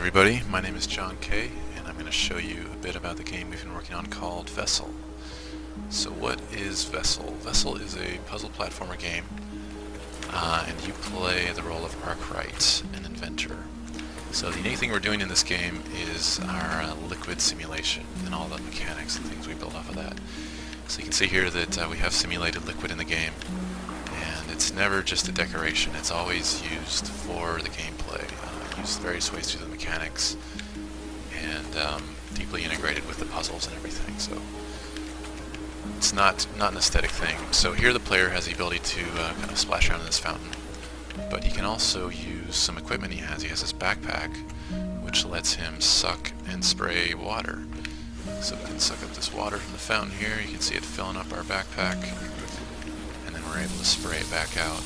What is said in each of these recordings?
everybody, my name is John Kay, and I'm going to show you a bit about the game we've been working on called Vessel. So what is Vessel? Vessel is a puzzle platformer game, and you play the role of Arkwright, an inventor. So the unique thing we're doing in this game is our liquid simulation and all the mechanics and things we build off of that. So you can see here that we have simulated liquid in the game, and it's never just a decoration, it's always used for the gameplay. Used various ways to do the mechanics, and deeply integrated with the puzzles and everything. So it's not an aesthetic thing. So here the player has the ability to kind of splash around in this fountain, but he can also use some equipment he has. He has this backpack, which lets him suck and spray water. So we can suck up this water from the fountain here. You can see it filling up our backpack, and then we're able to spray it back out.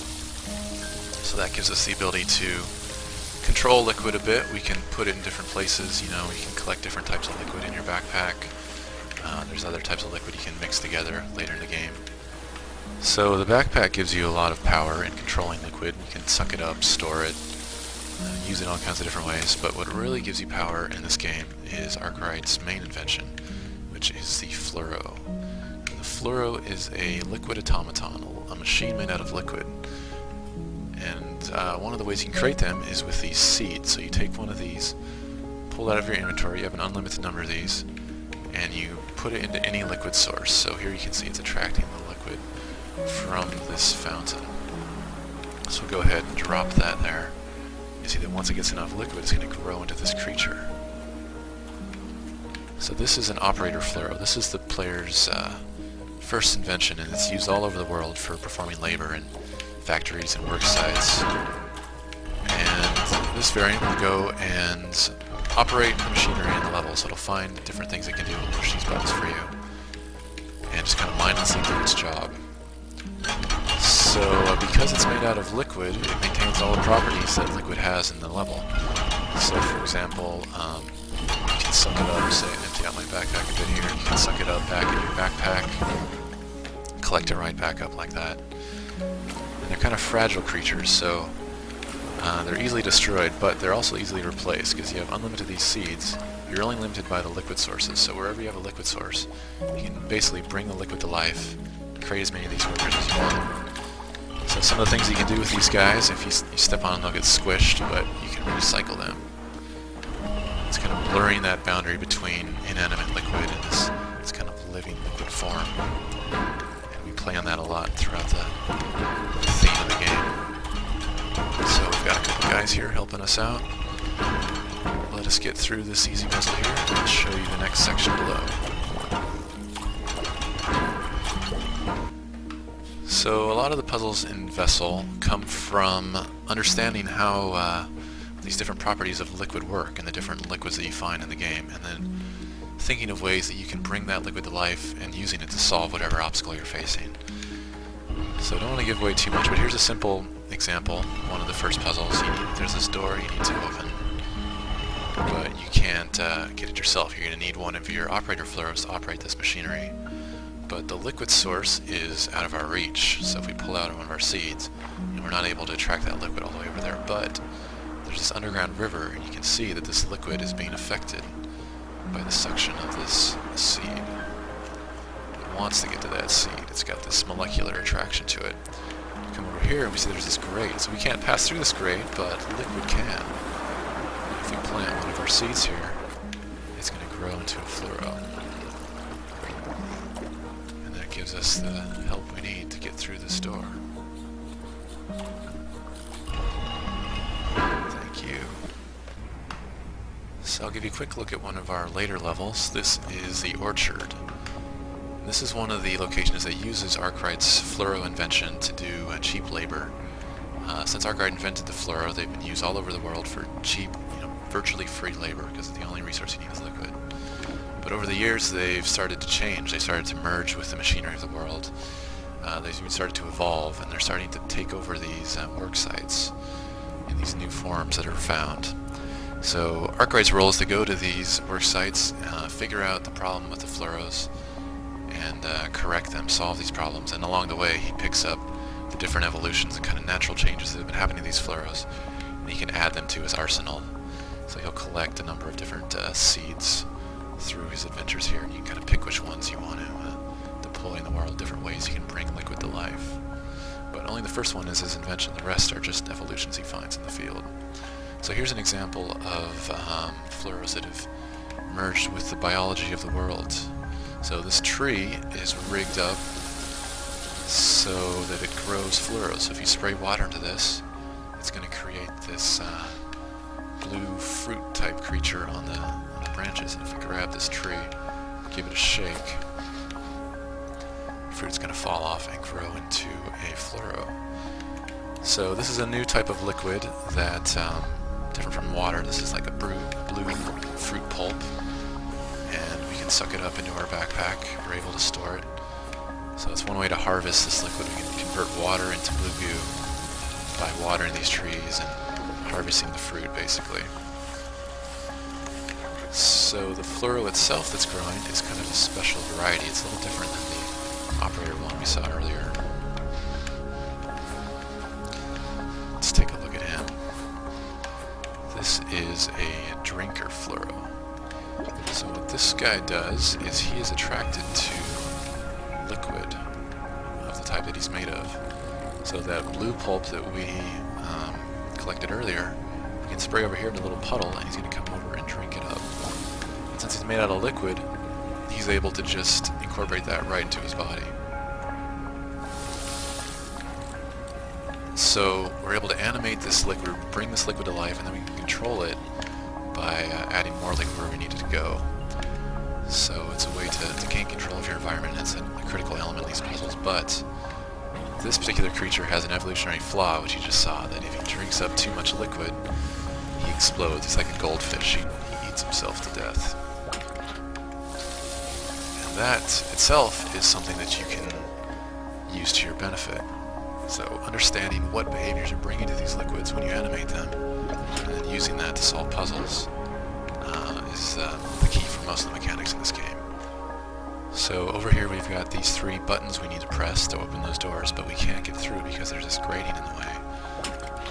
So that gives us the ability to control liquid a bit. We can put it in different places. You know, you can collect different types of liquid in your backpack. There's other types of liquid you can mix together later in the game. So the backpack gives you a lot of power in controlling liquid. You can suck it up, store it, use it in all kinds of different ways. But what really gives you power in this game is Arkwright's main invention, which is the fluoro. And the fluoro is a liquid automaton, a machine made out of liquid. And one of the ways you can create them is with these seeds. So you take one of these, pull it out of your inventory, you have an unlimited number of these, and you put it into any liquid source. So here you can see it's attracting the liquid from this fountain. So we'll go ahead and drop that there. You see that once it gets enough liquid, it's going to grow into this creature. So this is an operator fluoro. This is the player's first invention, and it's used all over the world for performing labor in factories and work sites. And this variant will go and operate the machinery in the level, so it'll find different things it can do and push these buttons for you, and just kind of mindlessly do its job. So because it's made out of liquid, it maintains all the properties that liquid has in the level. So for example, you can suck it up, say, empty out my backpack a bit here, you can suck it up back in your backpack, collect it right back up like that. And they're kind of fragile creatures, so they're easily destroyed, but they're also easily replaced, because you have unlimited these seeds. You're only limited by the liquid sources, so wherever you have a liquid source, you can basically bring the liquid to life, create as many of these workers as you want. So some of the things you can do with these guys, if you step on them, they'll get squished, but you can recycle them. It's kind of blurring that boundary between inanimate liquid and this kind of living liquid form. And we play on that a lot throughout the theme of the game. So we've got a couple guys here helping us out. Let us get through this easy puzzle here, and I'll show you the next section below. So a lot of the puzzles in Vessel come from understanding how these different properties of liquid work and the different liquids that you find in the game, and then thinking of ways that you can bring that liquid to life and using it to solve whatever obstacle you're facing. So I don't want to give away too much, but here's a simple example. One of the first puzzles, there's this door you need to open, but you can't get it yourself. You're going to need one of your operator fluoros to operate this machinery. But the liquid source is out of our reach, so if we pull out one of our seeds, we're not able to attract that liquid all the way over there. But there's this underground river, and you can see that this liquid is being affected by the suction of this seed. It wants to get to that seed. It's got this molecular attraction to it. We come over here and we see there's this grate, so we can't pass through this grate, but liquid can. If we plant one of our seeds here, it's going to grow into a fluoro. And that gives us the help we need to get through this door. Thank you. So I'll give you a quick look at one of our later levels. This is the orchard. This is one of the locations that uses Arkwright's fluoro invention to do cheap labor. Since Arkwright invented the fluoro, they've been used all over the world for cheap, virtually free labor, because the only resource you need is liquid. But over the years, they've started to change. They started to merge with the machinery of the world. They've even started to evolve, and they're starting to take over these work sites in these new forms that are found. So Arkwright's role is to go to these work sites, figure out the problem with the fluoros, and correct them, solve these problems. And along the way, he picks up the different evolutions and kind of natural changes that have been happening to these fluoros, and he can add them to his arsenal. So he'll collect a number of different seeds through his adventures here, and you can kind of pick which ones you want to deploy in the world, different ways you can bring liquid to life. But only the first one is his invention, the rest are just evolutions he finds in the field. So here's an example of fluoros that have merged with the biology of the world. So this tree is rigged up so that it grows fluoros. So if you spray water into this, it's going to create this blue fruit type creature on the branches. And if we grab this tree, give it a shake, the fruit's going to fall off and grow into a fluoro. So this is a new type of liquid that, different from water, this is like a blue fruit pulp, and we can suck it up into our backpack. We're able to store it. So that's one way to harvest this liquid. We can convert water into blue goo by watering these trees and harvesting the fruit, basically. So the fluoro itself that's growing is kind of a special variety. It's a little different than the operator one we saw earlier. Let's take a look at him. This is a drinker fluoro. So what this guy does is he is attracted to liquid of the type that he's made of. So that blue pulp that we collected earlier, we can spray over here in a little puddle and he's going to come over and drink it up. And since he's made out of liquid, he's able to just incorporate that right into his body. So we're able to animate this liquid, bring this liquid to life, and then we can control it by adding more liquid where we need it to go. So it's a way to gain control of your environment, and it's a critical element in these puzzles. But this particular creature has an evolutionary flaw, which you just saw, that if he drinks up too much liquid, he explodes. He's like a goldfish. He eats himself to death. And that itself is something that you can use to your benefit. So understanding what behaviors you're bringing to these liquids when you animate them, and then using that to solve puzzles, is the key for most of the mechanics in this game. So over here we've got these 3 buttons we need to press to open those doors, but we can't get through because there's this grating in the way.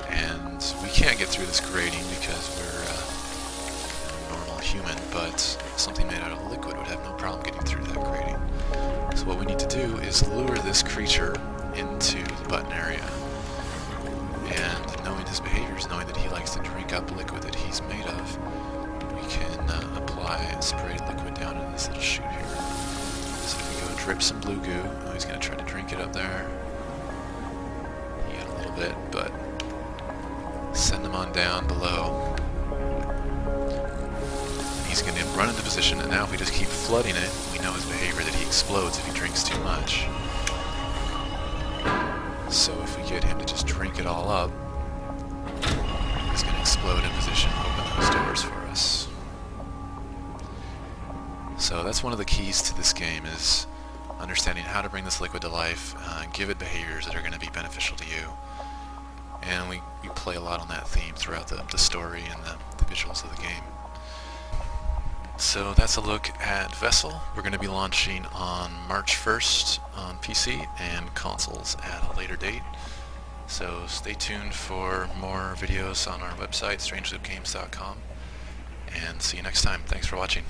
And we can't get through this grating because we're a normal human, but something made out of liquid would have no problem getting through that grating. So what we need to do is lure this creature into the button area. And knowing his behaviors, knowing that he likes to drink up liquid that he's made of, we can apply sprayed liquid down in this little chute here. So if we go drip some blue goo, oh, he's going to try to drink it up there. He got a little bit, but send him on down below. He's going to run into position, and now if we just keep flooding it, we know his behavior that he explodes if he drinks too much. So if we get him to just drink it all up, he's going to explode in position and open those doors for us. So that's one of the keys to this game, is understanding how to bring this liquid to life, give it behaviors that are going to be beneficial to you. And we play a lot on that theme throughout the story and the visuals of the game. So that's a look at Vessel. We're going to be launching on March 1st on PC and consoles at a later date. So stay tuned for more videos on our website, strangeloopgames.com, and see you next time. Thanks for watching.